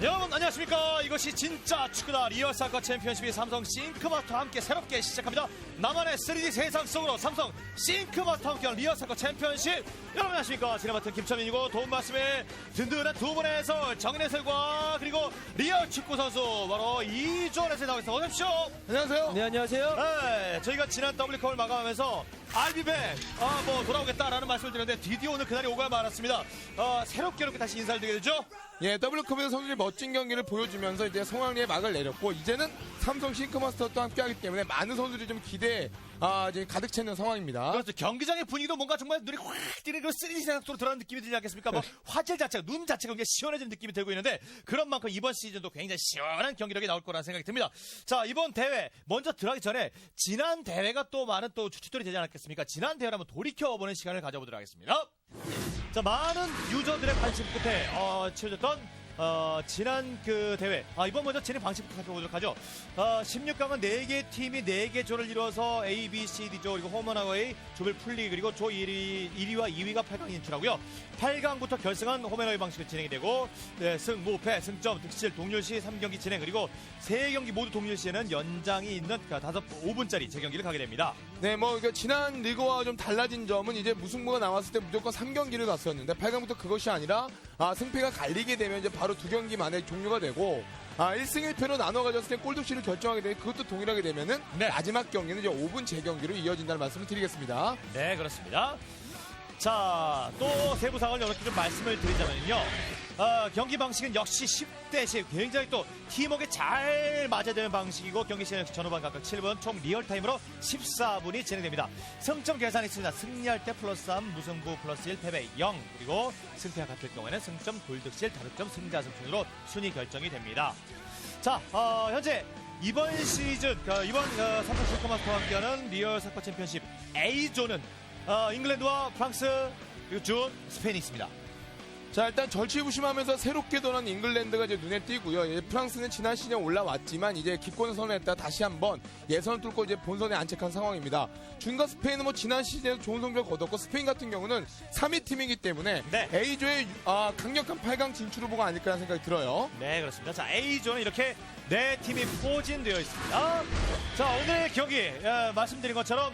여러분 안녕하십니까. 이것이 진짜 축구다. 리얼사커 챔피언십이 삼성 싱크마트와 함께 새롭게 시작합니다. 나만의 3D 세상 속으로 삼성 싱크마트와 함께하는 리얼사커 챔피언십. 여러분 안녕하십니까. 진행 맡은 김철민이고 도움 말씀에 든든한 두 분의 해설 정인해설과 그리고 리얼 축구 선수 바로 이주원 해설 나오겠습니다. 어서 오십시오. 안녕하세요. 네, 안녕하세요. 네, 저희가 지난 W컵을 마감하면서 알비백 돌아오겠다라는 말씀을 드렸는데 드디어 오늘 그날이 오가 말았습니다. 새롭게 이렇게 다시 인사를 드리게 되죠. 예, W컵에서 선수들이 멋진 경기를 보여주면서 이제 성황리에 막을 내렸고 이제는 삼성 싱크마스터와 또 함께하기 때문에 많은 선수들이 좀 기대에 이제 가득 차는 상황입니다. 그렇죠. 경기장의 분위기도 뭔가 정말 눈이 확 띄는 그런 3D 세상 속으로 들어가는 느낌이 들지 않겠습니까? 뭐 화질 자체가 눈 자체가 굉장히 시원해진 느낌이 들고 있는데 그런 만큼 이번 시즌도 굉장히 시원한 경기력이 나올 거라는 생각이 듭니다. 자, 이번 대회 먼저 들어가기 전에 지난 대회가 또 많은 또 추측들이 되지 않았겠습니까? 지난 대회를 한번 돌이켜보는 시간을 가져보도록 하겠습니다. 자, 많은 유저들의 관심 끝에 치러졌던 지난 그 대회 이번 먼저 진행 방식부터 살펴보도록 하죠. 16강은 4개 팀이 4개 조를 이루어서 A, B, C, D조 그리고 홈앤어웨이 조별 풀리 그리고 조 1위와 2위가 8강 진출하고요. 8강부터 결승한 홈앤어웨이 방식으로 진행이 되고 승, 무패, 승점, 득실, 동률시 3경기 진행 그리고 3경기 모두 동률시에는 연장이 있는 5분짜리 재경기를 가게 됩니다. 네, 지난 리그와 좀 달라진 점은 이제 무승부가 나왔을 때 무조건 3경기를 갔었는데 8강부터 그것이 아니라 승패가 갈리게 되면 이제 바로 2경기 만에 종료가 되고 1승 1패로 나눠 가졌을 때 골득실을 결정하게 되면 그것도 동일하게 되면은 마지막 경기는 이제 5분 재경기로 이어진다는 말씀을 드리겠습니다. 네, 그렇습니다. 자, 또 세부 사항을 여러 개 좀 말씀을 드리자면요. 경기 방식은 역시 10대 10 굉장히 또 팀워크에 잘 맞아야 되는 방식이고 경기 시간 역시 전후반 각각 7분 총 리얼타임으로 14분이 진행됩니다. 승점 계산이 있습니다. 승리할 때 플러스 3, 무승부 플러스 1, 패배 0 그리고 승패가 같을 경우에는 승점, 골득실, 다득점, 승자, 승순으로 순위 결정이 됩니다. 자, 현재 이번 시즌 이번 삼성 싱크마스터와 함께하는 리얼 사커 챔피언십 A조는 잉글랜드와 프랑스 그리고 준, 스페인이 있습니다. 자, 일단 절치부심하면서 새롭게 돌아온 잉글랜드가 이제 눈에 띄고요. 프랑스는 지난 시즌에 올라왔지만 이제 기권을 선언했다 다시 한번 예선을 뚫고 이제 본선에 안착한 상황입니다. 준과 스페인은 지난 시즌에 좋은 성적을 거뒀고 스페인 같은 경우는 3위 팀이기 때문에 A조의 강력한 8강 진출을 보고 아닐까라는 생각이 들어요. 네, 그렇습니다. 자, A조는 이렇게 4팀이 포진되어 있습니다. 자, 오늘 경기 말씀드린 것처럼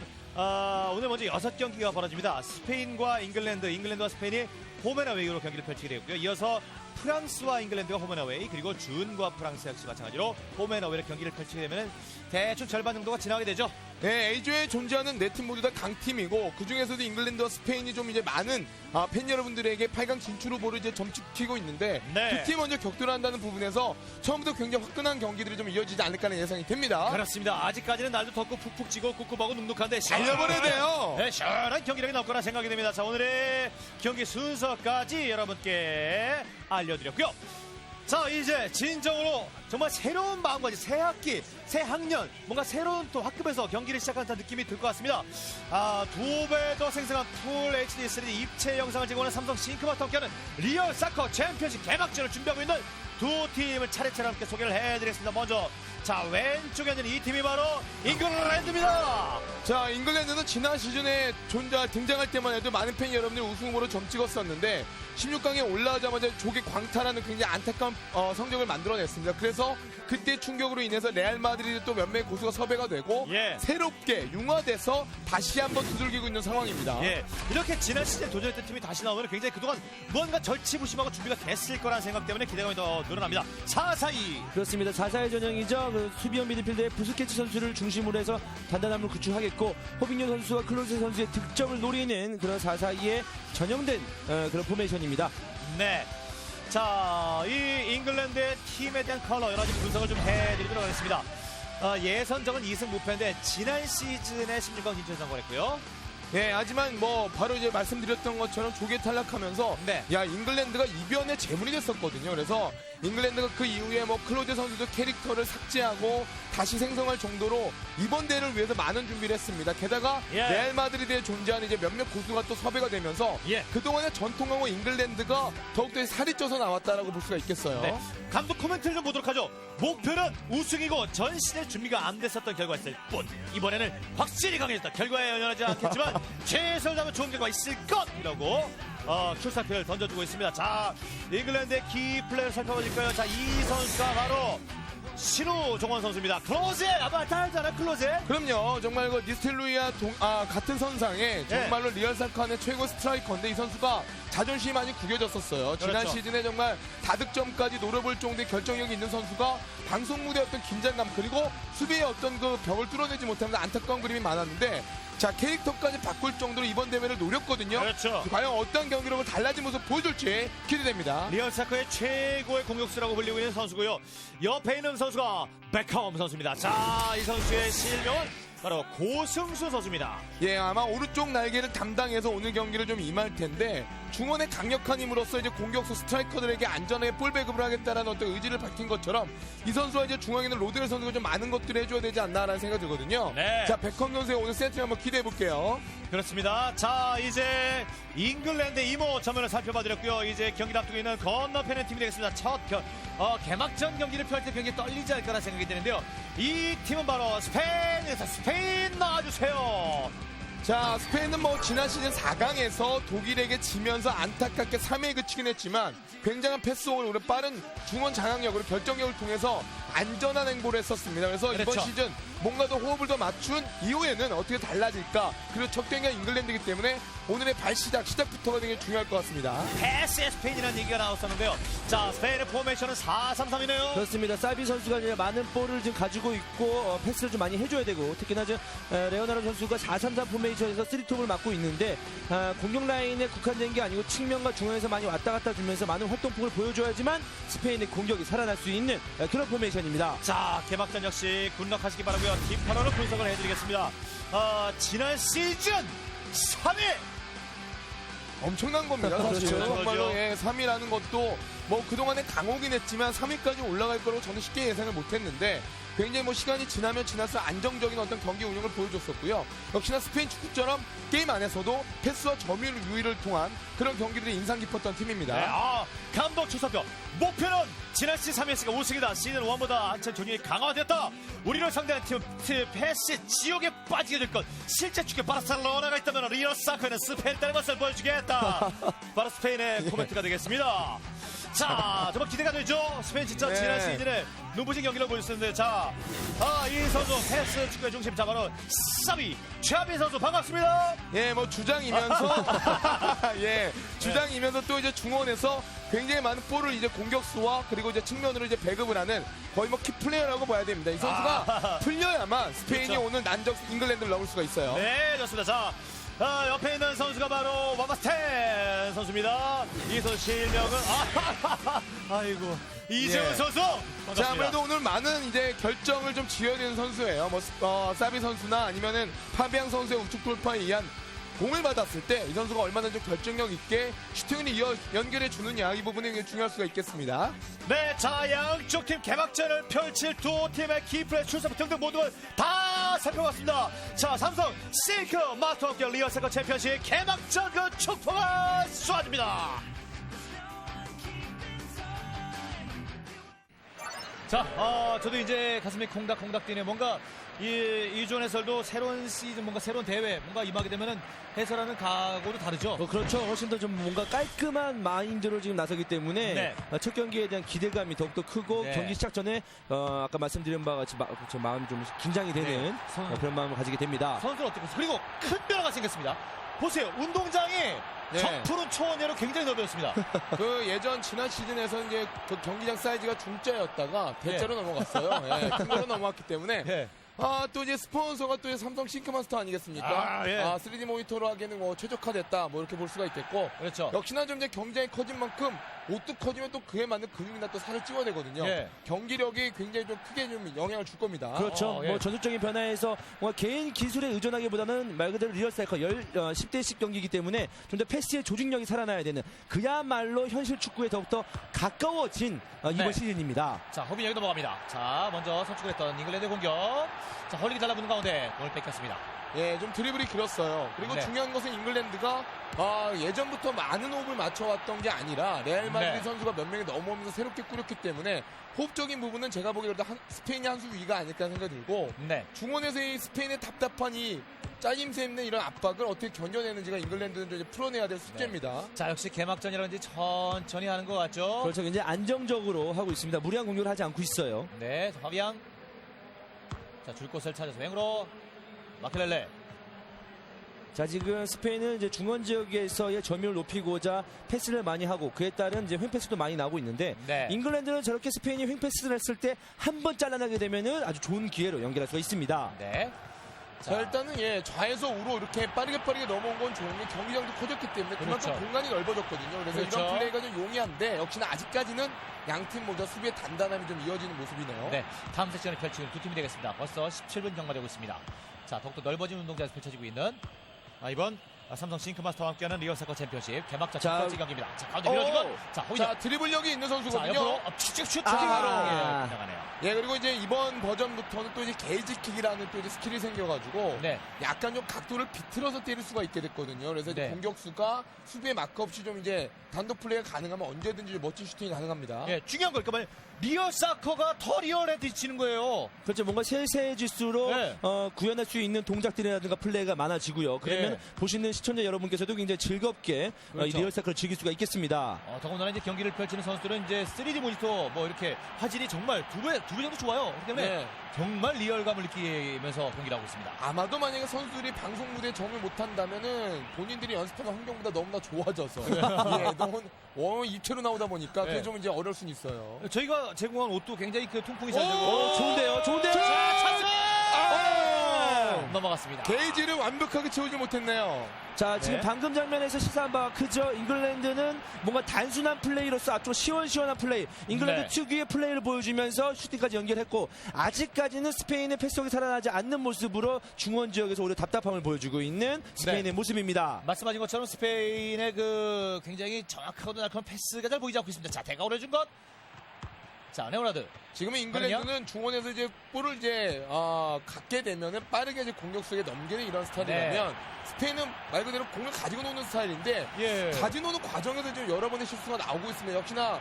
오늘 먼저 6경기가 벌어집니다. 스페인과 잉글랜드와 스페인이 홈앤어웨이로 경기를 펼치게 되었고요. 이어서 프랑스와 잉글랜드가 홈앤어웨이 그리고 준과 프랑스 역시 마찬가지로 홈앤어웨이로 경기를 펼치게 되면 대충 절반 정도가 지나게 되죠. 네, A조에 존재하는 4팀 모두 다 강팀이고 그 중에서도 잉글랜드와 스페인이 좀 이제 많은 팬 여러분들에게 8강 진출 후보를 이제 점찍히고 있는데 두 팀 먼저 격돌한다는 부분에서 처음부터 굉장히 화끈한 경기들이 좀 이어지지 않을까 하는 예상이 됩니다. 그렇습니다. 아직까지는 날도 덥고 푹푹 찌고 꿉꿉하고 눅눅한데 달려버려야 돼요. 네, 시원한 경기력이 나올 거라 생각이 됩니다. 자, 오늘의 경기 순서까지 여러분께 알려드렸고요. 자, 이제 진정으로 정말 새로운 마음가짐, 새 학기, 새 학년, 뭔가 새로운 또 학급에서 경기를 시작하는 듯한 느낌이 들 것 같습니다. 2배 더 생생한 풀 HD 3D 입체 영상을 제공하는 삼성 싱크마트와 함께하는 리얼 사커 챔피언십 개막전을 준비하고 있는 두 팀을 차례차례 함께 소개를 해드리겠습니다. 먼저 자, 왼쪽에 있는 이 팀이 바로 잉글랜드입니다. 자, 잉글랜드는 지난 시즌에 등장할 때만 해도 많은 팬 여러분들이 우승 후보로 점 찍었었는데 16강에 올라오자마자 조기 광탈하는 굉장히 안타까운 성적을 만들어냈습니다. 그래서 그때 충격으로 인해서 레알 마드리드 또 몇몇 고수가 섭외가 되고 새롭게 융화돼서 다시 한번 두들기고 있는 상황입니다. 이렇게 지난 시즌 도전했던 팀이 다시 나오면 굉장히 그동안 뭔가 절치부심하고 준비가 됐을 거라는 생각 때문에 기대감이 더 늘어납니다. 4-4-2 그렇습니다. 4-4-2 전형이죠. 수비형 미드필더의 부스케츠 선수를 중심으로 해서 단단함을 구축하겠고 호빙요 선수와 클로즈 선수의 득점을 노리는 그런 4-4-2의 전형된 그런 포메이션입니다. 네. 자, 이 잉글랜드의 팀에 대한 컬러 여러 가지 분석을 좀 해드리도록 하겠습니다. 예선적은 2승 무패인데 지난 시즌에 16강 진출 성공했고요. 네, 하지만 바로 이제 말씀드렸던 것처럼 조개 탈락하면서 잉글랜드가 이변의 재물이 됐었거든요. 그래서 잉글랜드가 그 이후에 클로제 선수도 캐릭터를 삭제하고 다시 생성할 정도로 이번 대회를 위해서 많은 준비를 했습니다. 게다가 레알 마드리드에 존재하는 이제 몇몇 고수가 또 섭외가 되면서 그동안의 전통하고 잉글랜드가 더욱더 살이 쪄서 나왔다라고 볼 수가 있겠어요. 네. 감독 코멘트를 좀 보도록 하죠. 목표는 우승이고 전 시즌 준비가 안 됐었던 결과였을 뿐 이번에는 확실히 강해졌다. 결과에 연연하지 않겠지만 최선을 다하면 좋은 결과 있을 것이라고 출사표를 던져주고 있습니다. 자, 잉글랜드의 키 플레이를 살펴보니까요. 자, 이 선수가 바로 신우 종원 선수입니다. 클로제! 아마 다 알잖아요, 클로제? 그럼요. 정말 그 니스텔루이와 같은 선상에 정말로 리얼 사카의 최고 스트라이커인데 이 선수가 자존심이 많이 구겨졌었어요. 지난 그렇죠. 시즌에 정말 다득점까지 노려볼 정도의 결정력이 있는 선수가 방송 무대의 어떤 긴장감 그리고 수비의 어떤 그 벽을 뚫어내지 못하면서 안타까운 그림이 많았는데 자, 캐릭터까지 바꿀 정도로 이번 대회를 노렸거든요. 그렇죠. 과연 어떤 경기력을 달라진 모습 보여줄지 기대됩니다. 리얼 사커의 최고의 공격수라고 불리고 있는 선수고요. 옆에 있는 선수가 베컴 선수입니다. 자, 이 선수의 실력은 바로 고승수 선수입니다. 예, 아마 오른쪽 날개를 담당해서 오늘 경기를 좀 임할 텐데 중원의 강력한 힘으로써 이제 공격수 스트라이커들에게 안전하게 볼 배급을 하겠다라는 어떤 의지를 밝힌 것처럼 이 선수와 이제 중앙에 있는 로드웰 선수가 좀 많은 것들을 해줘야 되지 않나라는 생각이 들거든요. 네. 자, 베컴 선수의 오늘 세트 한번 기대해 볼게요. 그렇습니다. 자, 이제 잉글랜드 이모 전면을 살펴봐드렸고요. 이제 경기를 앞두고 있는 건너편의 팀이 되겠습니다. 첫 개막전 경기를 펼칠 때 굉장히 떨리지 않을까라는 생각이 드는데요. 이 팀은 바로 스페인에서 스페인 나와주세요. 자, 스페인은 뭐 지난 시즌 4강에서 독일에게 지면서 안타깝게 3회에 그치긴 했지만 굉장한 패스오를 오늘 빠른 중원 장악력으로 결정력을 통해서 안전한 행보를 했었습니다. 그래서 그렇죠. 이번 시즌 뭔가 더 호흡을 더 맞춘 이후에는 어떻게 달라질까. 그리고 첫 경기가 잉글랜드이기 때문에 오늘의 시작부터가 되게 중요할 것 같습니다. 패스의 스페인이라는 얘기가 나왔었는데요. 자, 스페인의 포메이션은 4-3-3이네요. 그렇습니다. 사비 선수가 이제 많은 볼을 지금 가지고 있고 패스를 좀 많이 해줘야 되고 특히나 레오나르도 선수가 4-3-3 포메이션에서 3톱을 맡고 있는데 공격 라인에 국한된 게 아니고 측면과 중앙에서 많이 왔다 갔다 주면서 많은 활동폭을 보여줘야지만 스페인의 공격이 살아날 수 있는 그런 포메이션입니다. 자, 개막전 역시 굿럭하시기 바라고요. 팀파너로 분석을 해드리겠습니다. 지난 시즌 3위! 엄청난 겁니다. 사실 그렇죠. 정말로 3위라는 것도 뭐 그동안에 강호긴 했지만 3위까지 올라갈 거라고 저는 쉽게 예상을 못했는데 굉장히 뭐 시간이 지나면 지날수록 안정적인 어떤 경기 운영을 보여줬었고요. 역시나 스페인 축구처럼 게임 안에서도 패스와 점유율 유의를 통한 그런 경기들이 인상 깊었던 팀입니다. 네, 감독 출사표 목표는 지난 시즌 3위였으니까 우승이다. 시즌 1보다 한참 존중이 강화됐다. 우리를 상대하는 팀은 패스 지옥에 빠지게 될 것. 실제 축구 바르셀로나가 있다면 리얼 사커는 스페인이라는 것을 보여주겠다. 바로 스페인의 코멘트가 되겠습니다. 자, 정말 기대가 되죠? 스페인 진짜 네. 지난 시즌에 눈부신 경기를 보여줬었는데, 자, 이 선수 패스 축구의 중심 잡아놓은 사비 최하빈 선수 반갑습니다. 예, 뭐 주장이면서 예, 주장이면서 또 이제 중원에서 굉장히 많은 볼을 이제 공격수와 그리고 이제 측면으로 이제 배급을 하는 거의 뭐 키플레이어라고 봐야 됩니다. 이 선수가 풀려야만 스페인이 그렇죠. 오늘 난적 잉글랜드를 넘을 수가 있어요. 네, 좋습니다. 자, 옆에 있는 선수가 바로 와바스텐 선수입니다. 이 선수 실력은 아이고 이재훈 예. 선수 반갑습니다. 자, 아무래도 오늘 많은 이제 결정을 좀 지어야 되는 선수예요. 뭐 사비 선수나 아니면은 파비앙 선수의 우측 돌파에 의한 공을 받았을 때 이 선수가 얼마나 좀 결정력 있게 슈팅을 연결해 주느냐 이 부분이 굉장히 중요할 수가 있겠습니다. 네, 자, 양쪽 팀 개막전을 펼칠 두 팀의 키플레이 출석 등등 모두 다 살펴봤습니다. 자, 삼성 시크 마스터업계 리얼세커 챔피언십 개막전 그 축포가 쏘아집니다. 자, 저도 이제 가슴이 콩닥콩닥 뛰네. 뭔가 이주원 해설도 새로운 시즌, 뭔가 새로운 대회, 뭔가 임하게 되면은 해설하는 각오도 다르죠. 그렇죠. 훨씬 더 좀 뭔가 깔끔한 마인드로 지금 나서기 때문에 네. 첫 경기에 대한 기대감이 더욱더 크고 네. 경기 시작 전에 아까 말씀드린 바와 같이 마음이 좀 긴장이 되는 네. 그런 마음을 가지게 됩니다. 선수는 어떻게 그리고 큰 변화가 생겼습니다. 보세요, 운동장이 네. 정푸른 초원으로 굉장히 넓어졌습니다. 그 예전 지난 시즌에서 이제 그 경기장 사이즈가 중짜였다가 대짜로 넘어갔어요. 예, 큰 거로 넘어갔기 때문에 네. 또 이제 스폰서가 또 이제 삼성 싱크마스터 아니겠습니까? 예. 3D 모니터로 하기에는 뭐 최적화됐다 뭐 이렇게 볼 수가 있겠고 그렇죠. 역시나 좀 이제 경쟁이 커진 만큼 옷도 커지면 또 그에 맞는 근육이나 또 살을 찌워야 되거든요. 예. 경기력이 굉장히 좀 크게 좀 영향을 줄 겁니다. 그렇죠. 예. 뭐 전술적인 변화에서 뭔가 개인 기술에 의존하기보다는 말 그대로 리얼 사이커 10대10 경기이기 때문에 좀 더 패스의 조직력이 살아나야 되는 그야말로 현실 축구에 더욱더 가까워진 이번 네. 시즌입니다. 자, 호빈 여기 넘어갑니다. 자, 먼저 선축을 했던 잉글랜드 공격. 자, 헐리기 달라붙는 가운데 공을 뺏겼습니다. 예, 좀 드리블이 길었어요. 그리고 네. 중요한 것은 잉글랜드가 예전부터 많은 호흡을 맞춰왔던 게 아니라 레알 마드리드 네. 선수가 몇 명이 넘어오면서 새롭게 꾸렸기 때문에 호흡적인 부분은 제가 보기에도 스페인이 한 수 위가 아닐까 생각이 들고 네. 중원에서의 스페인의 답답한 이 짜임새 있는 이런 압박을 어떻게 견뎌내는지가 잉글랜드는 이제 풀어내야 될 숙제입니다. 자, 역시 개막전이라든지 천천히 하는 것 같죠? 그렇죠. 이제 안정적으로 하고 있습니다. 무리한 공격을 하지 않고 있어요. 네, 파비앙. 자, 줄 곳을 찾아서 횡으로 마켈렐레. 자, 지금 스페인은 이제 중원 지역에서의 점유율을 높이고자 패스를 많이 하고 그에 따른 이제 횡패스도 많이 나오고 있는데 네. 잉글랜드는 저렇게 스페인이 횡패스를 했을 때 한 번 잘라나게 되면은 아주 좋은 기회로 연결할 수가 있습니다. 네. 자, 일단은 좌에서 우로 이렇게 빠르게 넘어온 건 좋은 게 경기장도 커졌기 때문에 그만큼 그렇죠. 공간이 넓어졌거든요. 그래서 그렇죠. 이런 플레이가 좀 용이한데 역시나 아직까지는 양팀 모두 수비의 단단함이 좀 이어지는 모습이네요. 네, 다음 세션을 펼치는 두 팀이 되겠습니다. 벌써 17분 경과되고 있습니다. 자, 더욱더 넓어진 운동장에서 펼쳐지고 있는 이번 삼성 싱크마스터와 함께하는 리얼사커 챔피언십 개막전 첫 번째 경기입니다. 자, 가운데 밀어준 건 자, 호이자. 자, 드리블력이 있는 자, 선수거든요. 옆으로 슛 아. 나가네요. 예, 그리고 이제 이번 버전부터는 또 이제 게이지킥이라는 또 이제 스킬이 생겨가지고 네. 약간 좀 각도를 비틀어서 때릴 수가 있게 됐거든요. 그래서 이제 네. 공격수가 수비에 마크 없이 좀 이제 단독 플레이가 가능하면 언제든지 멋진 슈팅이 가능합니다. 예, 중요한 걸 그러니까 리얼 사커가 더 리얼해지는 거예요. 그렇죠. 뭔가 세세해질수록 네. 구현할 수 있는 동작들이라든가 플레이가 많아지고요. 그러면 네. 보시는 시청자 여러분께서도 굉장히 즐겁게 그렇죠. 이 리얼사커를 즐길 수가 있겠습니다. 더군다나 이제 경기를 펼치는 선수들은 이제 3D 모니터 뭐 이렇게 화질이 정말 두 배 정도 좋아요. 그렇기 때문에 네. 정말 리얼감을 느끼면서 경기를 하고 있습니다. 아마도 만약에 선수들이 방송 무대에 적응을 못한다면은 본인들이 연습하는 환경보다 너무나 좋아져서 예, 너무 입체로 나오다 보니까 그게 네. 좀 이제 어려울 수는 있어요. 저희가 제공한 옷도 굉장히 그 통풍이 잘 되고 좋은데요. 좋은데요. 자, 찬스! 아! 넘어갔습니다. 게이지를 완벽하게 채우지 못했네요. 자, 지금 네. 방금 장면에서 시사한 바가 크죠. 잉글랜드는 뭔가 단순한 플레이로서 아주 시원시원한 플레이, 잉글랜드 네. 특유의 플레이를 보여주면서 슈팅까지 연결했고 아직까지는 스페인의 패스속에 살아나지 않는 모습으로 중원 지역에서 오히려 답답함을 보여주고 있는 스페인의 네. 모습입니다. 말씀하신 것처럼 스페인의 그 굉장히 정확하고도 날카로운 패스가 잘 보이지 않고 있습니다. 자, 대가 오려준 것. 자, 네오나드. 지금은 잉글랜드는 중원에서 이제 볼을 이제 갖게 되면은 빠르게 이제 공격수에게 넘기는 이런 스타일이라면 스페인은 말 그대로 공을 가지고 노는 스타일인데 예. 가지고 노는 과정에서 지금 여러 번의 실수가 나오고 있습니다. 역시나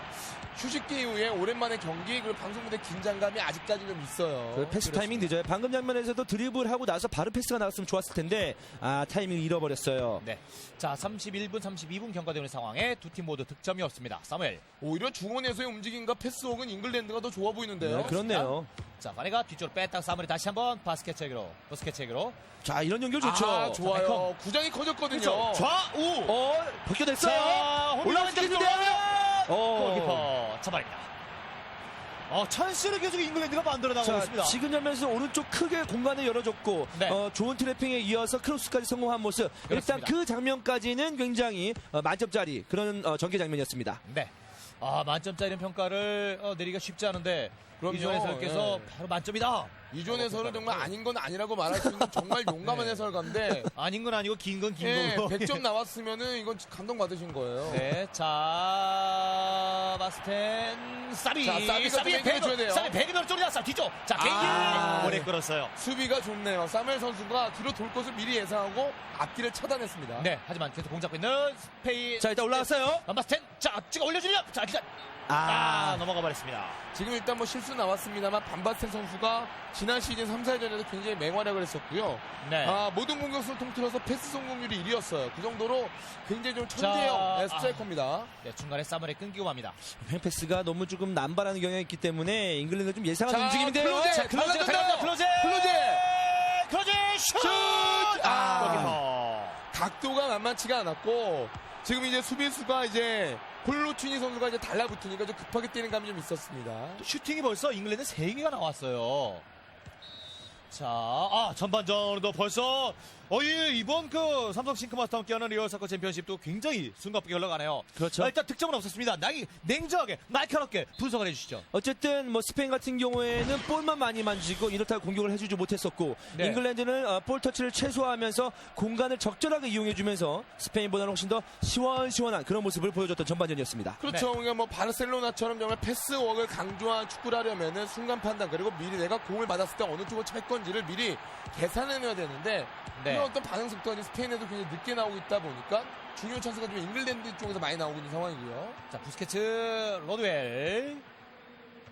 휴식기 이후에 오랜만에 경기 그리고 방송 무대 긴장감이 아직까지 좀 있어요. 그 패스 타이밍 늦어요. 방금 장면에서도 드리블하고 나서 바로 패스가 나왔으면 좋았을 텐데 타이밍을 잃어버렸어요. 네. 자, 31분, 32분 경과되는 상황에 두 팀 모두 득점이 없습니다. 사무엘. 오히려 중원에서의 움직임과 패스웍은 잉글랜드가 더 좋아 보이는데요. 네, 그렇네요. 자, 바네가 뒤쪽으로 뺐다가 사무엘이 다시 한번 버스켓체계로. 자, 이런 연결 좋죠. 좋아요. 구장이 커졌거든요. 그렇죠. 좌우. 벗겨냈어요. 자, 올라가겠는데요. 골키퍼 잡아냅니다. 찬스를 계속 잉글랜드가 만들어 나가고 있습니다. 지금 장면에서 오른쪽 크게 공간을 열어줬고 네. 좋은 트래핑에 이어서 크로스까지 성공한 모습. 그렇습니다. 일단 그 장면까지는 굉장히 만점짜리 그런 전개 장면이었습니다. 네. 만점짜리 평가를 내리기가 쉽지 않은데 그럼요. 이준 해설께서 예. 바로 만점이다. 이존 해설은 정말 아닌 건 아니라고 말할 수 있는 정말 용감한 네. 해설가인데 아닌 건 아니고 긴 건 긴 예, 거고. 100점 나왔으면은 이건 감동받으신 거예요. 네, 자, 마스텐, 사비. 자, 사비가 좀 해줘야 돼요. 사비 배그대로 쫄이다, 사 뒤쪽. 자, 개인. 오래 끌었어요. 수비가 좋네요. 사무엘 선수가 뒤로 돌 것을 미리 예상하고 앞뒤를 차단했습니다. 네, 하지만 계속 공 잡고 있는 스페인. 자, 일단 올라왔어요. 마스텐, 자, 찍어 올려주려. 자, 기자. 넘어가 버렸습니다. 지금 일단 뭐 실수 나왔습니다만 반바스텐 선수가 지난 시즌 3, 4전에도 굉장히 맹활약을 했었고요. 네. 모든 공격수를 통틀어서 패스 성공률이 1위였어요. 그 정도로 굉장히 좀 자, 천재형 스트라이커입니다. 네, 중간에 사무엘이 끊기고 맙니다. 횡패스가 너무 조금 남발하는 경향이 있기 때문에 잉글랜드가 좀 예상하는 자, 움직임인데요. 클로제! 자, 클로제, 달라졌나요? 클로제! 클로제, 슛! 골키퍼. 각도가 만만치가 않았고 지금 이제 수비수가 이제 콜로치니 선수가 이제 달라붙으니까 좀 급하게 뛰는 감이 좀 있었습니다. 슈팅이 벌써 잉글랜드 3개가 나왔어요. 자, 전반전으로도 벌써 이번 그 삼성 싱크마스터와 함께하는 리얼사커 챔피언십도 굉장히 숨가쁘게 흘러가네요. 그렇죠. 일단 득점은 없었습니다. 냉정하게 날카롭게 분석을 해주시죠. 어쨌든 뭐 스페인 같은 경우에는 볼만 많이 만지고 이렇다고 공격을 해주지 못했었고 네. 잉글랜드는 볼 터치를 최소화하면서 공간을 적절하게 이용해주면서 스페인보다는 훨씬 더 시원시원한 그런 모습을 보여줬던 전반전이었습니다. 그렇죠. 그러니까 뭐 바르셀로나처럼 정말 패스웍을 강조한 축구를 하려면은 순간 판단 그리고 미리 내가 공을 받았을 때 어느 쪽을 찰 건지를 미리 계산해내야 되는데 네. 그런 어떤 반응 속도가 스페인에도 굉장히 늦게 나오고 있다 보니까 중요한 찬스가 좀 잉글랜드 쪽에서 많이 나오고 있는 상황이고요. 자, 부스케츠, 로드웰.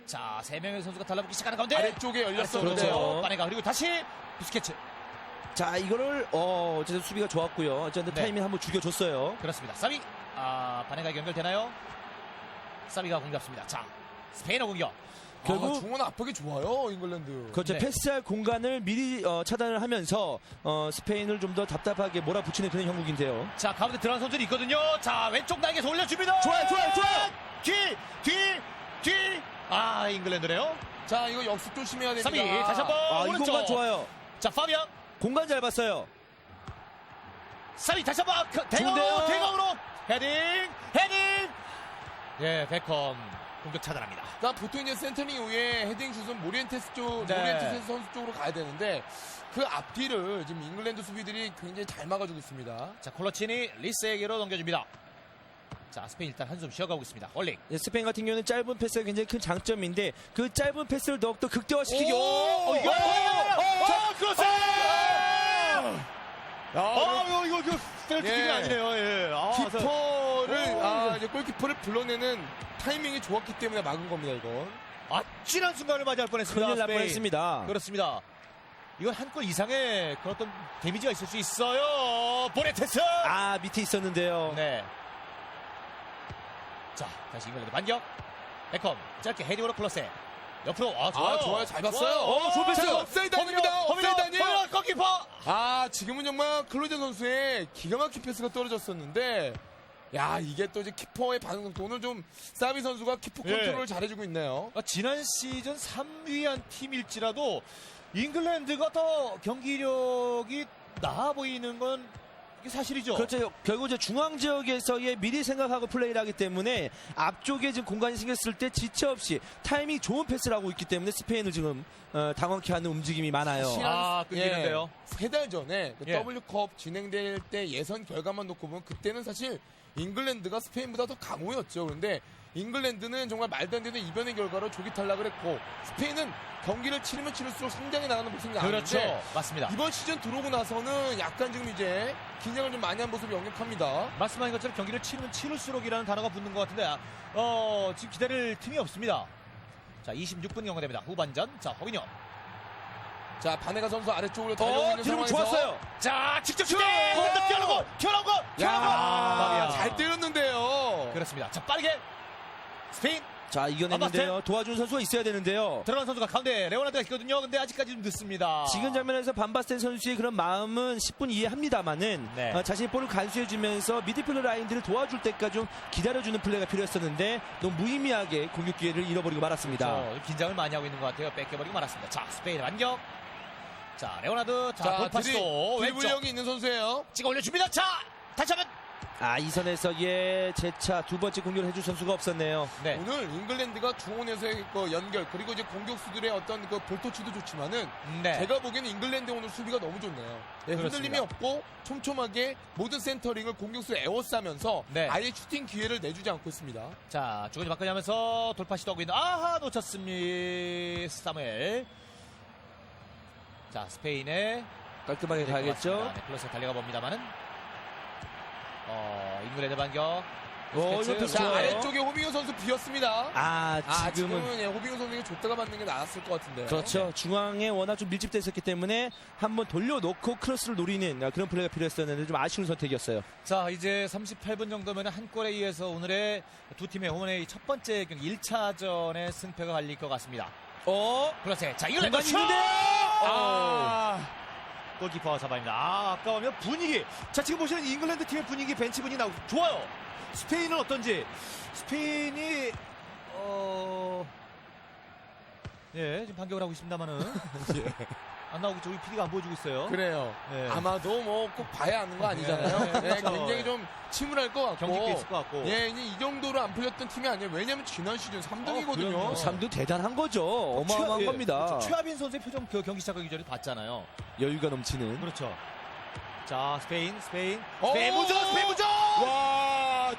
자, 3명의 선수가 달라붙기 시작하는 가운데 아래쪽에 열렸었는데요. 그렇죠. 빠네가 그리고 다시 부스케츠. 자, 이거를 어쨌든 수비가 좋았고요. 어쨌든 네. 타이밍 한번 죽여줬어요. 그렇습니다. 사비. 반해가 연결되나요? 사비가 공격합니다. 자, 스페인어 공격. 결국 중원 압박이 좋아요, 잉글랜드. 그렇죠. 네. 패스할 공간을 미리 차단을 하면서 스페인을 좀 더 답답하게 몰아붙이는 그런 형국인데요. 자, 가운데 들어간 선수들이 있거든요. 자, 왼쪽 날개에서 올려줍니다. 좋아요. 뒤. 잉글랜드네요. 자, 이거 역습 조심해야 됩니다. 사비 다시 한번 이 오른쪽. 공간 좋아요. 자, 파비앙. 공간 잘 봤어요. 사비 다시 한번 좋은데요? 대각으로 헤딩. 예, 베컴 공격 차단합니다. 자, 보통 이제 센터링 이후에 헤딩 슛은 모리엔테스 네. 모리엔테스 선수 쪽으로 가야 되는데 그 앞뒤를 지금 잉글랜드 수비들이 굉장히 잘 막아주고 있습니다. 자, 콜러치니 리스에게로 넘겨줍니다. 자, 스페인 일단 한숨 쉬어가고 있습니다. 올링. 예, 스페인 같은 경우는 짧은 패스가 굉장히 큰 장점인데 그 짧은 패스를 더욱더 극대화시키기. 크로스! 이거 페널티킥이 예. 아니네요. 예. 키퍼를 이제 골키퍼를 불러내는 타이밍이 좋았기 때문에 막은 겁니다, 이건. 아찔한 순간을 맞이할 뻔했습니다. 큰일 날 스페인. 뻔했습니다. 그렇습니다. 이건 한 골 이상의 그런 어떤 데미지가 있을 수 있어요. 보네테스! 밑에 있었는데요. 네. 자, 다시 잉글랜드 반격. 베컴 짧게 헤딩으로 클러세. 옆으로 좋아요. 잘 봤어요. 좋은 패스. 자, 업사이드 아닙니다. 업사이드 아니에요. 허민호 골키퍼. 지금은 정말 클로제 선수의 기가 막힌 패스가 떨어졌었는데, 야, 이게 또 이제 키퍼의 반응도 오늘 좀 사비 선수가 키퍼 컨트롤을 잘해주고 있네요. 지난 시즌 3위한 팀일지라도 잉글랜드가 더 경기력이 나아 보이는 건 이게 사실이죠. 그렇죠. 결국 이제 중앙 지역에서의 미리 생각하고 플레이를 하기 때문에 앞쪽에 지금 공간이 생겼을 때 지체 없이 타이밍 좋은 패스를 하고 있기 때문에 스페인을 지금 당황케 하는 움직임이 많아요. 끊기는데요. 3달 전에 그 예. W컵 진행될 때 예선 결과만 놓고 보면 그때는 사실 잉글랜드가 스페인보다 더 강호였죠. 그런데 잉글랜드는 정말 말도 안 되는 이변의 결과로 조기 탈락을 했고 스페인은 경기를 치르면 치를수록 성장해 나가는 모습이 나왔는데 그렇죠. 맞습니다. 이번 시즌 들어오고 나서는 약간 지금 이제 긴장을 좀 많이 한 모습이 역력합니다. 말씀하신 것처럼 경기를 치르면 치를수록이라는 단어가 붙는 것 같은데 지금 기다릴 틈이 없습니다. 자, 26분 경과됩니다. 후반전. 자, 허민호. 자, 바네가 선수 아래쪽으로 달려오고 있는 뒤로 상황에서 좋았어요. 자, 직접 슈팅! 튀어나온 거! 잘 때렸는데요. 그렇습니다. 자, 빠르게 스페인 자, 이겨냈는데요. 도와주는 선수가 있어야 되는데요. 들어간 선수가 가운데 레오나드가 있거든요. 근데 아직까지 좀 늦습니다. 지금 장면에서 반바스텐 선수의 그런 마음은 10분 이해합니다만은 네. 자신의 볼을 간수해주면서 미드필더 라인들을 도와줄 때까지 좀 기다려주는 플레이가 필요했었는데 너무 무의미하게 공격 기회를 잃어버리고 말았습니다. 긴장을 많이 하고 있는 것 같아요. 뺏겨버리고 말았습니다. 자, 스페인 반격. 자, 레오나드. 자, 자, 돌파시도 왼쪽. 드리블력이 있는 선수예요. 찍어 올려줍니다. 자, 다시 한번. 이 선에서 재차 두 번째 공격을 해줄 선수가 없었네요. 네. 오늘 잉글랜드가 중원에서의 그 연결 그리고 이제 공격수들의 어떤 그 볼터치도 좋지만은 네. 제가 보기에는 잉글랜드 오늘 수비가 너무 좋네요. 네, 흔들림이 없고 촘촘하게 모든 센터링을 공격수에 에워싸면서 네. 아예 슈팅 기회를 내주지 않고 있습니다. 자, 주거니 받거니 하면서 돌파 시도하고 있는 놓쳤습니다. 사무엘. 자, 스페인의 깔끔하게 가야겠죠. 네, 클로스 달려가 봅니다만은 잉글랜드 반격. 이거 스케치. 패스 자, 좋아요. 아래쪽에 호빙호 선수 비었습니다. 지금은 지금은 호빙호 선수에게 줬다가 맞는 게 나았을 것 같은데. 그렇죠. 중앙에 워낙 좀 밀집돼 있었기 때문에 한번 돌려놓고 크로스를 노리는 그런 플레이가 필요했었는데 좀 아쉬운 선택이었어요. 자, 이제 38분 정도면 한 골에 의해서 오늘의 두 팀의 오늘의 첫 번째 경기 1차전의 승패가 갈릴 것 같습니다. 그렇지. 자, 잉글랜드 공간이 있는데! 골키퍼 잡아입니다. 아까우면 분위기. 자, 지금 보시는 잉글랜드 팀의 분위기, 벤치 분위기 나오고 좋아요. 스페인은 어떤지. 스페인이 지금 반격을 하고 있습니다만은 안 나오고 저기 PD가 안 보여주고 있어요. 그래요. 네. 아마도 뭐 꼭 봐야 아는 거 아니잖아요. 네, 네, 그렇죠. 굉장히 좀 침울할 것 같고. 경직돼 있을 것 같고. 예, 이제 이 정도로 안 풀렸던 팀이 아니에요. 왜냐면 지난 시즌 3등이거든요. 그럼요. 3도 대단한 거죠. 어마어마한 겁니다. 그렇죠. 최하빈 선수의 표정 그 경기 시작하기 전에 봤잖아요. 여유가 넘치는. 그렇죠. 자, 스페인. 오! 스페인무죠. 와,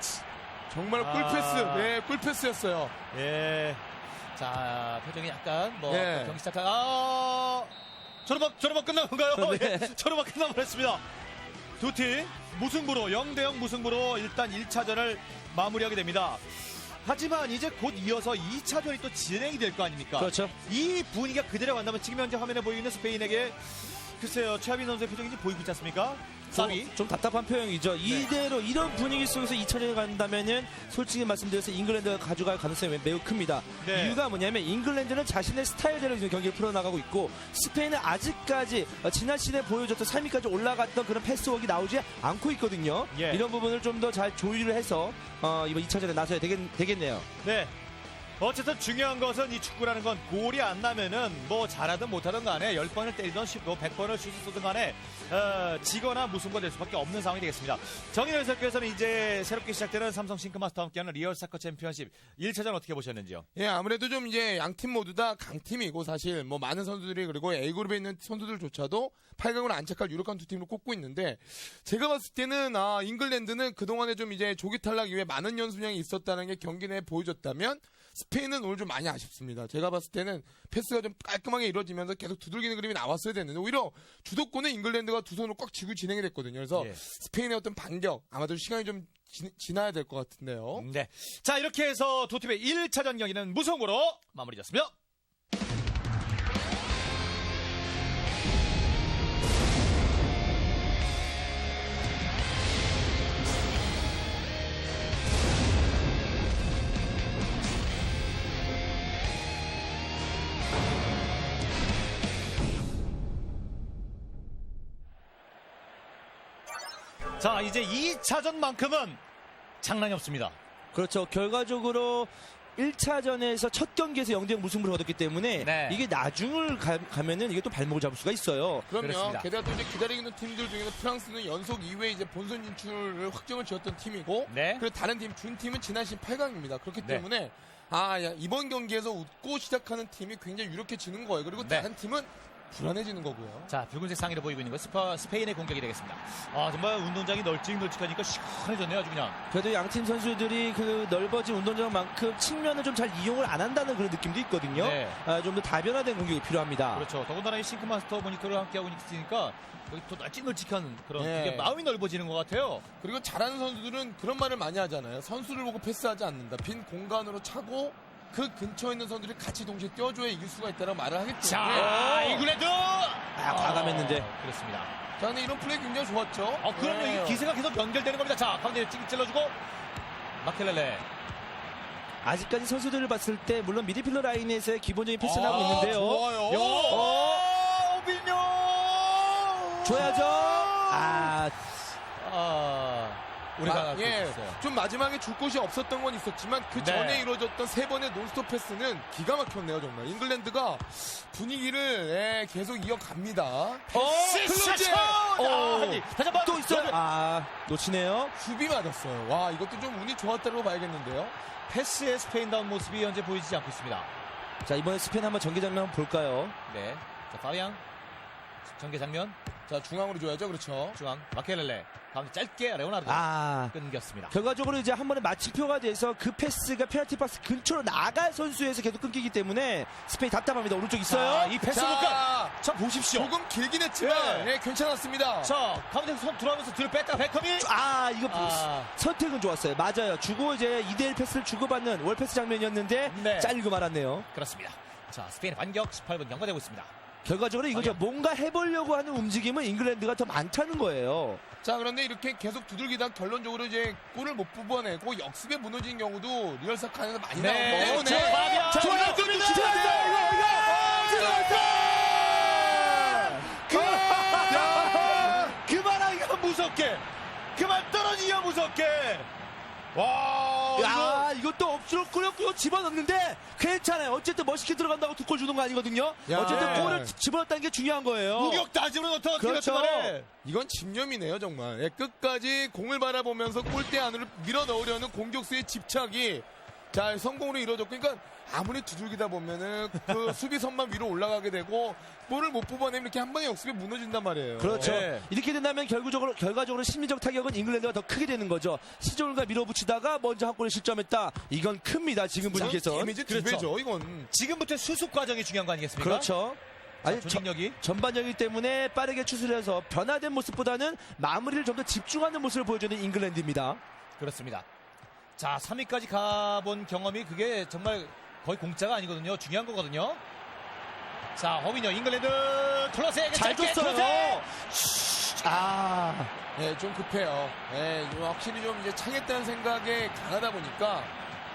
정말 아. 꿀패스. 네, 꿀패스였어요. 예. 자, 표정이 약간 네. 경기 시작한 저러박 끝난 건가요? 네. 예, 저러박 끝나버렸습니다. 두 팀 무승부로 0대0 무승부로 일단 1차전을 마무리하게 됩니다. 하지만 이제 곧 이어서 2차전이 또 진행이 될 거 아닙니까? 그렇죠. 이 분위기가 그대로 간다면 지금 현재 화면에 보이는 스페인에게 글쎄요, 최하빈 선수의 표정이 지금 보이고 있지 않습니까? 사비. 좀 답답한 표현이죠. 네. 이대로 이런 분위기 속에서 2차전에 간다면은 솔직히 말씀드려서 잉글랜드가 가져갈 가능성이 매우 큽니다. 네. 이유가 뭐냐면 잉글랜드는 자신의 스타일대로 지금 경기를 풀어나가고 있고 스페인은 아직까지 지난 시즌에 보여줬던 3위까지 올라갔던 그런 패스웍이 나오지 않고 있거든요. 예. 이런 부분을 좀 더 잘 조율을 해서 이번 2차전에 나서야 되겠네요. 네. 어쨌든 중요한 것은 이 축구라는 건 골이 안 나면은 뭐 잘하든 못하든 간에 10번을 때리든 100번을 슛을 쏘든 간에 지거나 무승부가 될 수밖에 없는 상황이 되겠습니다. 정인호 해설께서는 이제 새롭게 시작되는 삼성 싱크마스터와 함께하는 리얼 사커 챔피언십 1차전 어떻게 보셨는지요? 예, 아무래도 좀 이제 양팀 모두 다 강팀이고 사실 뭐 많은 선수들이 그리고 A그룹에 있는 선수들조차도 8강으로 안착할 유력한 두 팀을 꼽고 있는데 제가 봤을 때는 잉글랜드는 그동안에 좀 이제 조기 탈락 이후에 많은 연습량이 있었다는 게 경기 내에 보여줬다면 스페인은 오늘 좀 많이 아쉽습니다. 제가 봤을 때는 패스가 좀 깔끔하게 이루어지면서 계속 두들기는 그림이 나왔어야 됐는데 오히려 주도권은 잉글랜드가 두 손으로 꽉 쥐고 진행이 됐거든요. 그래서 예. 스페인의 어떤 반격 아마도 시간이 좀 지나야 될 것 같은데요. 네. 자, 이렇게 해서 두 팀의 1차전 경기는 무승부로 마무리됐습니다. 자, 이제 2차전만큼은 장난이 없습니다. 그렇죠. 결과적으로 1차전에서 첫 경기에서 0대0 무승부를 거뒀기 때문에 네. 이게 나중을 가면은 이게 또 발목을 잡을 수가 있어요. 그럼요. 그렇습니다. 게다가 또 이제 기다리고 있는 팀들 중에서 프랑스는 연속 2회 이제 본선 진출을 확정을 지었던 팀이고, 네. 그리고 다른 팀 준팀은 지난 시즌 8강입니다. 그렇기 네. 때문에 이번 경기에서 웃고 시작하는 팀이 굉장히 유력해지는 거예요. 그리고 네. 다른 팀은 불안해지는 거고요. 자, 붉은색 상의를 보이고 있는 건 스페인의 공격이 되겠습니다. 정말 운동장이 널찍널찍하니까 시원해졌네요, 아주 그냥. 그래도 양팀 선수들이 그 넓어진 운동장만큼 측면을 좀 잘 이용을 안 한다는 그런 느낌도 있거든요. 네. 좀 더 다변화된 공격이 필요합니다. 그렇죠. 더군다나 이 싱크마스터 모니터를 함께하고 있으니까 여기 또 널찍널찍한 그런 네. 이게 마음이 넓어지는 것 같아요. 그리고 잘하는 선수들은 그런 말을 많이 하잖아요. 선수를 보고 패스하지 않는다. 빈 공간으로 차고 그 근처에 있는 선수들이 같이 동시에 뛰어줘야 이길 수가 있다는 말을 하기 때문에 자, 잉글랜드! 과감했는데. 그렇습니다. 자, 근데 이런 플레이 굉장히 좋았죠. 그럼요. 네. 이 기세가 계속 연결되는 겁니다. 자, 가운데 찔러주고 마켈렐레. 아직까지 선수들을 봤을 때 물론 미드필더 라인에서의 기본적인 패스는 하고 있는데요. 좋아요. 오빈요! 줘야죠. 우리가 좀 마지막에 줄 곳이 없었던 건 있었지만 그 네. 전에 이루어졌던 세 번의 논스톱 패스는 기가 막혔네요 정말. 잉글랜드가 분위기를 계속 이어갑니다. 클로즈! 다시 한번 또 있어요. 놓치네요. 수비 맞았어요. 와, 이것도 좀 운이 좋았다고 봐야겠는데요. 패스의 스페인다운 모습이 현재 보이지 않고 있습니다. 자, 이번에 스페인 한번 전개 장면 한번 볼까요? 네. 자, 파비앙. 전개 장면. 자, 중앙으로 줘야죠. 그렇죠. 중앙. 마켈렐레. 가운데 짧게 레오나르도. 끊겼습니다. 결과적으로 이제 한 번에 마침표가 돼서 그 패스가 페널티 박스 근처로 나갈 선수에서 계속 끊기기 때문에 스페인 답답합니다. 오른쪽 있어요. 이 패스 자, 볼까? 자, 보십시오. 조금 길긴 했지만 네. 괜찮았습니다. 자, 가운데 손 들어가면서 뒤로 뺐다가 베컴이. 선택은 좋았어요. 맞아요. 주고 이제 2대1 패스를 주고받는 월패스 장면이었는데 네. 잘리고 말았네요. 그렇습니다. 자, 스페인의 반격 18분 연가되고 있습니다. 결과적으로 이거죠. 뭔가 해보려고 하는 움직임은 잉글랜드가 더 많다는 거예요. 자, 그런데 이렇게 계속 두들기다 결론적으로 이제 골을 못 뽑아내고 역습에 무너진 경우도 리얼사카에서 많이 나오기 때문에 파비앙. 좋아요. 그만하기가 무섭게. 그만 떨어지기가 무섭게. 와, 이것도 억지로 끌었고 집어넣는데 괜찮아요. 어쨌든 멋있게 들어간다고 두 골 주는 거 아니거든요. 어쨌든 골을 집어넣었다는 게 중요한 거예요. 무격 따지면 어떻게 그렇죠. 이건 집념이네요 정말. 끝까지 공을 바라보면서 골대 안으로 밀어 넣으려는 공격수의 집착이 자 성공으로 이루어졌고, 그러니까 아무리 두들기다 보면은 그 수비선만 위로 올라가게 되고 볼을 못 뽑아내면 이렇게 한 번에 역습에 무너진단 말이에요. 그렇죠. 네. 이렇게 된다면 결과적으로 심리적 타격은 잉글랜드가 더 크게 되는 거죠. 시종과 밀어붙이다가 먼저 한 골을 실점했다. 이건 큽니다. 지금 분위기에서. 데미지 두 배죠 이건. 지금부터 수습 과정이 중요한 거 아니겠습니까? 그렇죠. 아니, 조직력이. 전반전이기 때문에 빠르게 추스려서 변화된 모습보다는 마무리를 좀 더 집중하는 모습을 보여주는 잉글랜드입니다. 그렇습니다. 자, 3위까지 가본 경험이 그게 정말 거의 공짜가 아니거든요. 중요한 거거든요. 자, 허민영 잉글랜드 클로스에게 잘 짧게 줬어요. 네, 좀 급해요. 네, 좀 확실히 좀 이제 차겠다는 생각에 강하다 보니까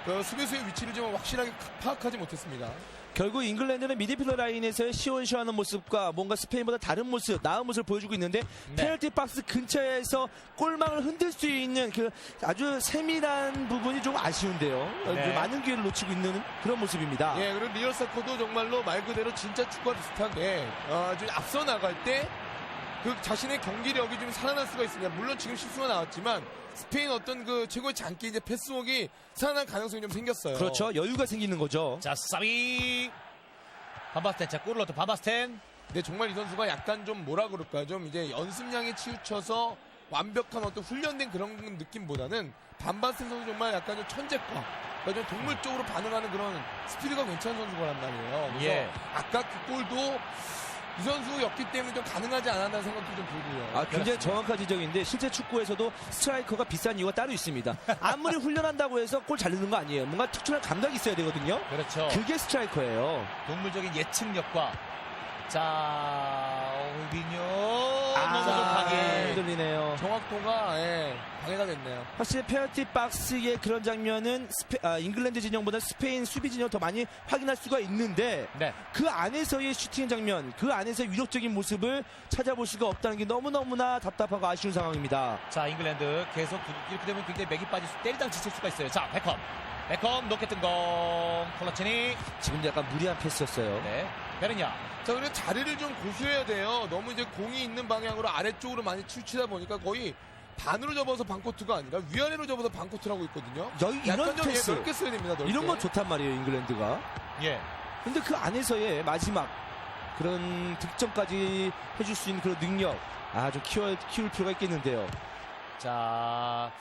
그 수비수의 위치를 좀 확실하게 파악하지 못했습니다. 결국 잉글랜드는 미드필더 라인에서의 시원시원한 모습과 뭔가 스페인보다 다른 모습, 나은 모습을 보여주고 있는데 페널티 박스 근처에서 골망을 흔들 수 있는 그 아주 세밀한 부분이 좀 아쉬운데요. 많은 기회를 놓치고 있는 그런 모습입니다. 예, 그리고 리얼 사커도 정말로 말 그대로 진짜 축구와 비슷하게 좀 앞서 나갈 때 그 자신의 경기력이 좀 살아날 수가 있습니다. 물론 지금 실수가 나왔지만 스페인 어떤 그 최고의 장기 이제 패스웍이 살아날 가능성이 좀 생겼어요. 그렇죠. 여유가 생기는 거죠. 자, 사비 반바스텐. 자, 골을 넣었던 반바스텐. 근데 정말 이 선수가 약간 좀 뭐라 그럴까요? 좀 이제 연습량에 치우쳐서 완벽한 어떤 훈련된 그런 느낌보다는 반바스텐 선수 정말 약간 좀 천재과, 그러니까 좀 동물적으로 반응하는 그런 스피드가 괜찮은 선수란 말이에요. 그래서 예. 아까 그 골도 이 선수였기 때문에 좀 가능하지 않았다는 생각도 좀 들고요. 굉장히 정확한 지적인데 실제 축구에서도 스트라이커가 비싼 이유가 따로 있습니다. 아무리 훈련한다고 해서 골 잘 넣는 거 아니에요. 뭔가 특출난 감각이 있어야 되거든요. 그렇죠. 그게 스트라이커예요. 동물적인 예측력과 자, 허민영 넘어가기. 흔들리네요. 정확도가 방해가 됐네요. 확실히 페널티 박스의 그런 장면은 잉글랜드 진영보다 스페인 수비 진영 더 많이 확인할 수가 있는데 네. 그 안에서의 슈팅 장면, 그 안에서의 위력적인 모습을 찾아볼 수가 없다는 게 너무너무나 답답하고 아쉬운 상황입니다. 자, 잉글랜드 계속 이렇게 되면 굉장히 맥이 빠질 수, 때리다 지칠 수가 있어요. 자, 베컴 높게 뜬 공. 콜라치니. 지금도 약간 무리한 패스였어요. 네. 베르냐. 자, 그리고 자리를 좀 고수해야 돼요. 너무 이제 공이 있는 방향으로 아래쪽으로 많이 치우치다 보니까 거의 반으로 접어서 반코트가 아니라 위아래로 접어서 반코트를 하고 있거든요. 이런 약간 좀 패스, 넓게 써야 됩니다. 넓게. 이런 건 좋단 말이에요, 잉글랜드가. 예. 근데 그 안에서의 마지막 그런 득점까지 해줄 수 있는 그런 능력, 좀 키울 필요가 있겠는데요. 자,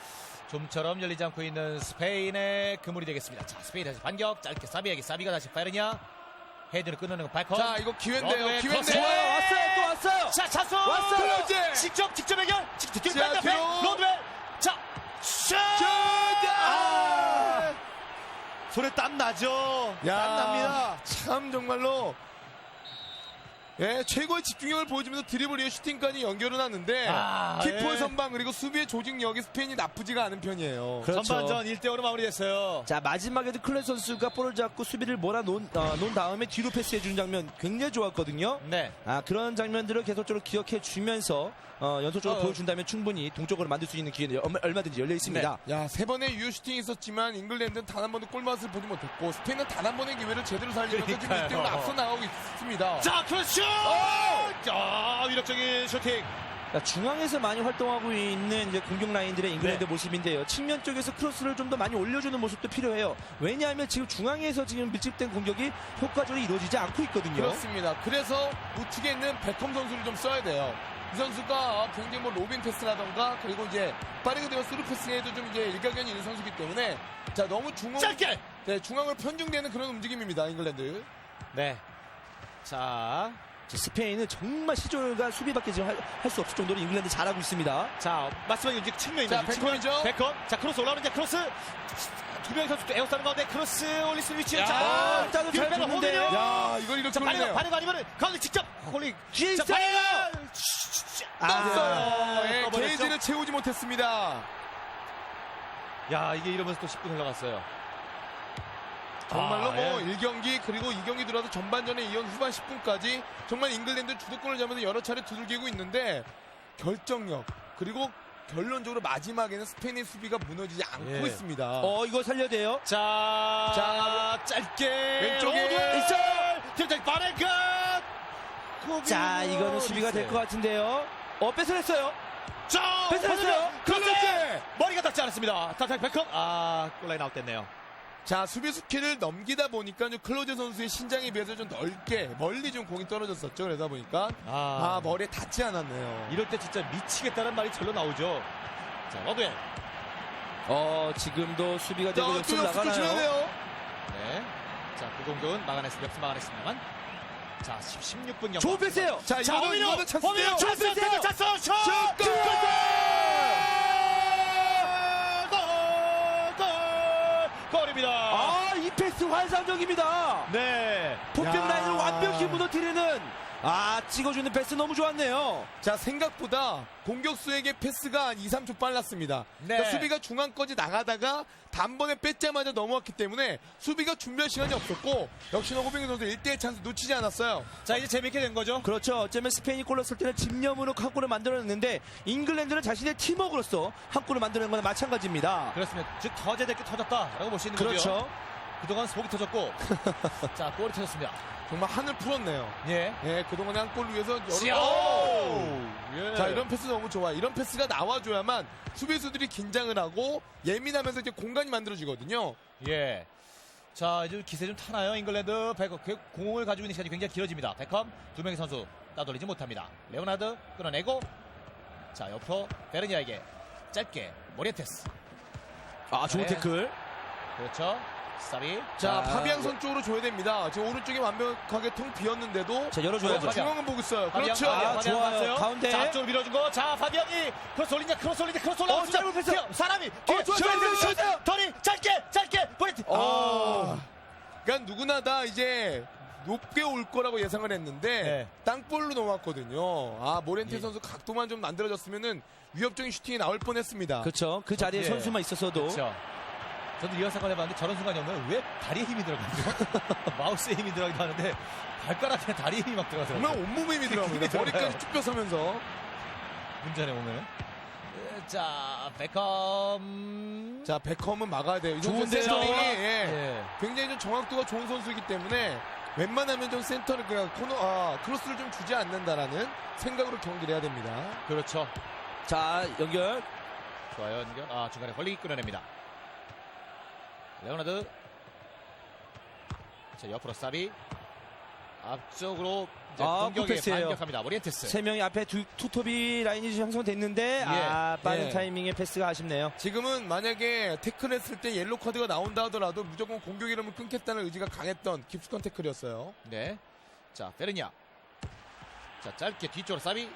좀처럼 열리지 않고 있는 스페인의 그물이 되겠습니다. 자, 스페인 다시 반격. 짧게 사비가 다시 베르냐. 헤드를 끊는 건 발컨. 자, 이거 기회인데요. 로드웨이 기회인데. 크로스. 또 왔어요. 자, 차수. 왔어요. 직접 해결. 뒤로 자, 뺀다. 뒤로. 로드웨이. 자, 슛. 손에 땀 나죠. 땀 납니다. 참 정말로 최고의 집중력을 보여주면서 드리블 이후 슈팅까지 연결을 하는데 키퍼의 선방 그리고 수비의 조직력이 스페인이 나쁘지가 않은 편이에요. 그렇죠. 전반전 1대5로 마무리됐어요. 자, 마지막에도 클레 선수가 볼을 잡고 수비를 몰아놓은 다음에 뒤로 패스해주는 장면 굉장히 좋았거든요. 네. 그런 장면들을 계속적으로 기억해주면서 연속적으로 보여준다면 충분히 동쪽으로 만들 수 있는 기회는 얼마든지 열려 있습니다. 야, 3번의 유효 슈팅이 있었지만 잉글랜드는 단 한 번도 골맛을 보지 못했고 스페인은 단 한 번의 기회를 제대로 살리면서 지금 그러니까요. 1등으로 앞서 나가고 있습니다. 자, 크로스 슛! 자, 위력적인 슈팅. 중앙에서 많이 활동하고 있는 이제 공격 라인들의 잉글랜드 모습인데요. 측면 쪽에서 크로스를 좀 더 많이 올려주는 모습도 필요해요. 왜냐하면 지금 중앙에서 지금 밀집된 공격이 효과적으로 이루어지지 않고 있거든요. 그렇습니다. 그래서 우측에 있는 베컴 선수를 좀 써야 돼요. 이 선수가 굉장히 뭐 로빙 패스라던가 그리고 이제 빠르게 되면 스루 패스에도 좀 이제 일가견이 있는 선수이기 때문에 자, 너무 짧게! 중앙을 편중되는 그런 움직임입니다, 잉글랜드. 네. 자, 스페인은 정말 시졸과 수비밖에 지금 할 수 없을 정도로 잉글랜드 잘하고 있습니다. 자, 마지막에 이제 측면입니다. 자, 베컴이죠? 베컴. 자, 크로스 올라오는데 크로스. 두 명의 선수 에어싸는 가운데 크로스 올릴 수 있는 위치에 자, 일단은 잘 뒤로 빼고 줬는데. 호민영. 야, 이걸 이렇게 자, 올리네요. 반응 아니면은 가운데 직접 홀링. 뒤에 자, 있어요. 떴어요. 예, 떠버렸죠? 게이지를 채우지 못했습니다. 야, 이게 이러면서 또 10분 흘러갔어요. 정말로 뭐 예. 1경기 그리고 2경기 들어와서 전반전에 이은 후반 10분까지 정말 잉글랜드 주도권을 잡으면서 여러 차례 두들기고 있는데 결정력 그리고 결론적으로 마지막에는 스페인의 수비가 무너지지 않고 있습니다. 이거 살려야 돼요. 자, 짧게 왼쪽에 있어요. 팀장 바레가. 자, 이거는 수비가 될 것 같은데요. 뺏어냈어요. 자, 뺏어냈어요. 그렇지. 머리가 닿지 않았습니다. 타타 베컴. 골라인 아웃됐네요. 자, 수비수 키를 넘기다 보니까 좀 클로제 선수의 신장에 비해서 좀 넓게 멀리 좀 공이 떨어졌었죠. 그러다 보니까 머리에 닿지 않았네요. 이럴 때 진짜 미치겠다는 말이 절로 나오죠. 자, 러드웰. 지금도 수비가 되고 또 역습 역습 조심해야 나가나요? 돼요. 네. 자, 그 공격은 막아냈습니다만. 자, 16분 경기. 좋은 패스예요. 자, 이거는 찬스예요. 찬스. 슛! 골입니다. 이 패스 환상적입니다. 네. 폭격 야. 라인을 완벽히 무너뜨리는 찍어주는 패스 너무 좋았네요. 자, 생각보다 공격수에게 패스가 한 2, 3초 빨랐습니다. 네. 그러니까 수비가 중앙까지 나가다가 단번에 뺏자마자 넘어왔기 때문에 수비가 준비할 시간이 없었고 역시나 호빙 선수 1대1 찬스 놓치지 않았어요. 자, 이제 재밌게 된 거죠. 그렇죠. 어쩌면 스페인이 골 넣었을 때는 집념으로 한 골을 만들어냈는데 잉글랜드는 자신의 팀워크로서 한 골을 만들어낸 건 마찬가지입니다. 그렇습니다. 즉 터제대게 터졌다라고 볼 수 있는 거죠. 그렇죠. 그동안 속이 터졌고 자, 골이 터졌습니다. 정말 한을 풀었네요. 예. 예, 그동안의 한 골을 위해서 예. 자, 이런 패스 너무 좋아. 이런 패스가 나와줘야만 수비수들이 긴장을 하고 예민하면서 이제 공간이 만들어지거든요. 예. 자, 이제 기세 좀 타나요? 잉글랜드 베컴 공을 가지고 있는 시간이 굉장히 길어집니다. 베컴 두 명의 선수 따돌리지 못합니다. 레오나드 끊어내고 자, 옆으로 베르니아에게 짧게 모리에테스. 좋은 네. 태클. 그렇죠. 스타비. 자, 아, 파비앙 선 쪽으로 줘야 됩니다. 지금 오른쪽이 완벽하게 통 비었는데도 자, 열어줘야죠. 파비앙. 중앙은 보고 있어요. 파비앙, 그렇죠. 파비앙, 좋아요. 봤어요. 가운데. 자, 앞쪽으로 밀어준 거. 자, 파비앙이 크로스 올리냐, 크로스 올리냐, 크로스 올라. 짧은 패스. 사람이 뒤에 좋아요. 턴이 짧게 보이트. 그러니까 누구나 다 이제 높게 올 거라고 예상을 했는데 네. 땅볼로 넘어왔거든요. 모렌테 예. 선수 각도만 좀 만들어졌으면은 위협적인 슈팅이 나올 뻔했습니다. 그렇죠. 그 자리에 예. 선수만 있었어도. 그렇죠. 저도 이런 생각을 해봤는데 저런 순간이 오면 왜 다리에 힘이 들어가죠? 마우스에 힘이 들어가기도 하는데 발가락에 다리에 힘이 막 들어가더라고요. 정말 온몸에 힘이 들어갑니다. 그게 머리까지 쭉 펴서면서. 문전에 오면. 자, 베컴. 자, 베컴은 막아야 돼요. 이 선수 좋은데요? 센터링이 예. 굉장히 좀 정확도가 좋은 선수이기 때문에 웬만하면 좀 센터를 그냥 크로스를 좀 주지 않는다라는 생각으로 경기를 해야 됩니다. 그렇죠. 자, 연결. 좋아요, 연결. 중간에 걸리기 끊어냅니다. 레오나드. 자, 옆으로 사비. 앞쪽으로 이제 공격에 굿패스예요. 반격합니다. 모리엔테스. 세 명이 앞에 투톱이 라인이 형성됐는데 빠른 예. 타이밍에 패스가 아쉽네요. 지금은 만약에 태클했을 때 옐로 카드가 나온다 하더라도 무조건 공격 이름을 끊겠다는 의지가 강했던 깊숙한 태클이었어요. 네. 자, 페르니아. 자, 짧게 뒤쪽으로 사비.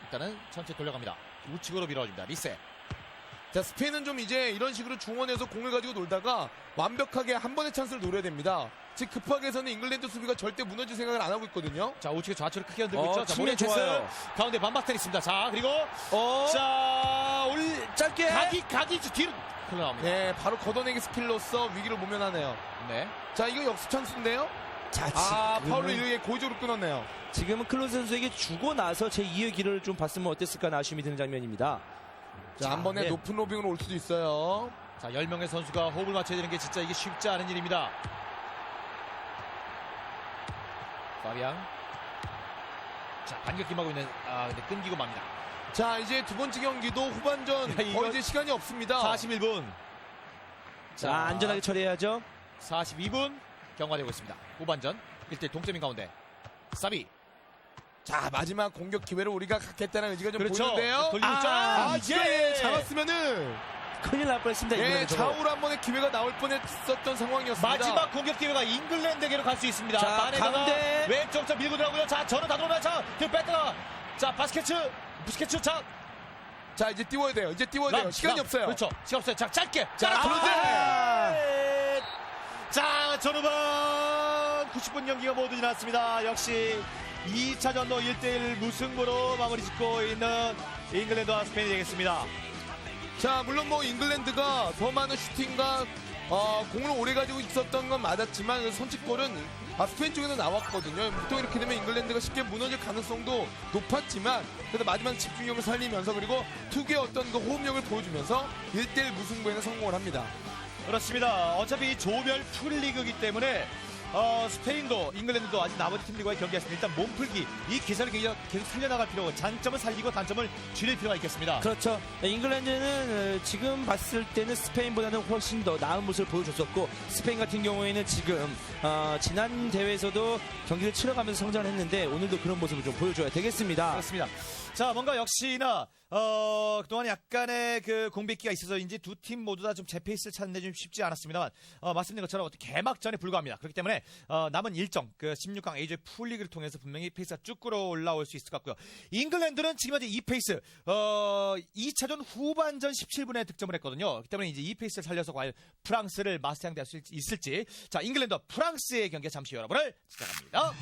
일단은 천천히 돌려갑니다. 우측으로 밀어줍니다. 리세. 자, 스페인은 좀 이제 이런 식으로 중원에서 공을 가지고 놀다가 완벽하게 한 번의 찬스를 노려야 됩니다. 즉 급하게 해서는 잉글랜드 수비가 절대 무너질 생각을 안 하고 있거든요. 자, 우측에 좌측을 크게 흔들고 있죠. 자, 측면 모리엔테스. 좋아요. 가운데 반박텐 있습니다. 자, 그리고 자, 짧게. 각이 뒤로 흘러나옵니다. 네, 바로 걷어내기 스킬로서 위기를 모면하네요. 네. 자, 이거 역습 찬스인데요. 자, 파울로 이르게 고의적으로 끊었네요. 지금은 클로즈 선수에게 주고 나서 제2의 길을 좀 봤으면 어땠을까 하는 아쉬움이 드는 장면입니다. 자, 한 번에 네. 높은 로빙으로 올 수도 있어요. 자, 10명의 선수가 호흡을 맞춰야 되는 게 진짜 이게 쉽지 않은 일입니다. 파비앙. 자, 반격 힘하고 있는 근데 끊기고 맙니다. 자, 이제 두 번째 경기도 후반전 야, 이거- 거의 이제 시간이 없습니다. 41분. 자, 안전하게 처리해야죠. 42분 경과되고 있습니다. 후반전 1대1 동점인 가운데 사비. 자, 마지막 공격 기회를 우리가 갖겠다는 의지가 좀 그렇죠. 보이는데요. 돌리고 있죠. 예, 잡았으면은 큰일 날 뻔했습니다. 예, 이번에 저거. 좌우로 한 번의 기회가 나올 뻔했었던 상황이었습니다. 마지막 공격 기회가 잉글랜드에게로 갈 수 있습니다. 자, 마네가가 가운데. 왼쪽부터 밀고 들어가고요. 자, 저는 다 들어오나. 자, 뒤로 뺐다가 자, 부스케츠. 자, 자, 이제 띄워야 돼요. 이제 띄워야 돼요. 시간이 없어요. 그렇죠. 시간 없어요. 자, 짧게. 자, 그런데! 자, 전후반 90분 경기가 모두 지났습니다. 역시 2차전도 1대1 무승부로 마무리 짓고 있는 잉글랜드와 스페인이 되겠습니다. 자, 물론 뭐 잉글랜드가 더 많은 슈팅과 공을 오래 가지고 있었던 건 맞았지만 그 선취골은 스페인 쪽에서 나왔거든요. 보통 이렇게 되면 잉글랜드가 쉽게 무너질 가능성도 높았지만 그래도 마지막 집중력을 살리면서 그리고 특유의 어떤 그 호흡력을 보여주면서 1대1 무승부에는 성공을 합니다. 그렇습니다. 어차피 조별 풀리그이기 때문에 스페인도 잉글랜드도 아직 나머지 팀들과의 경기였습니다. 일단 몸풀기 이 기세를 계속 살려나갈 필요가 장점을 살리고 단점을 줄일 필요가 있겠습니다. 그렇죠. 잉글랜드는 지금 봤을 때는 스페인보다는 훨씬 더 나은 모습을 보여줬었고 스페인 같은 경우에는 지금 지난 대회에서도 경기를 치러가면서 성장을 했는데 오늘도 그런 모습을 좀 보여줘야 되겠습니다. 그렇습니다. 자, 뭔가 역시나 그동안 약간의 그 공백기가 있어서인지 두 팀 모두 다 좀 제 페이스를 찾는데 좀 쉽지 않았습니다만 말씀드린 것처럼 개막전에 불과합니다. 그렇기 때문에 남은 일정 그 16강 A조의 풀리그를 통해서 분명히 페이스가 쭉 끌어올라올 수 있을 것 같고요. 잉글랜드는 지금 현재 이 페이스 2차전 후반전 17분에 득점을 했거든요. 그렇기 때문에 이제 이 페이스를 살려서 과연 프랑스를 마스터양대할 수 있을지. 자, 잉글랜드와 프랑스의 경기 잠시 여러분을 시작합니다.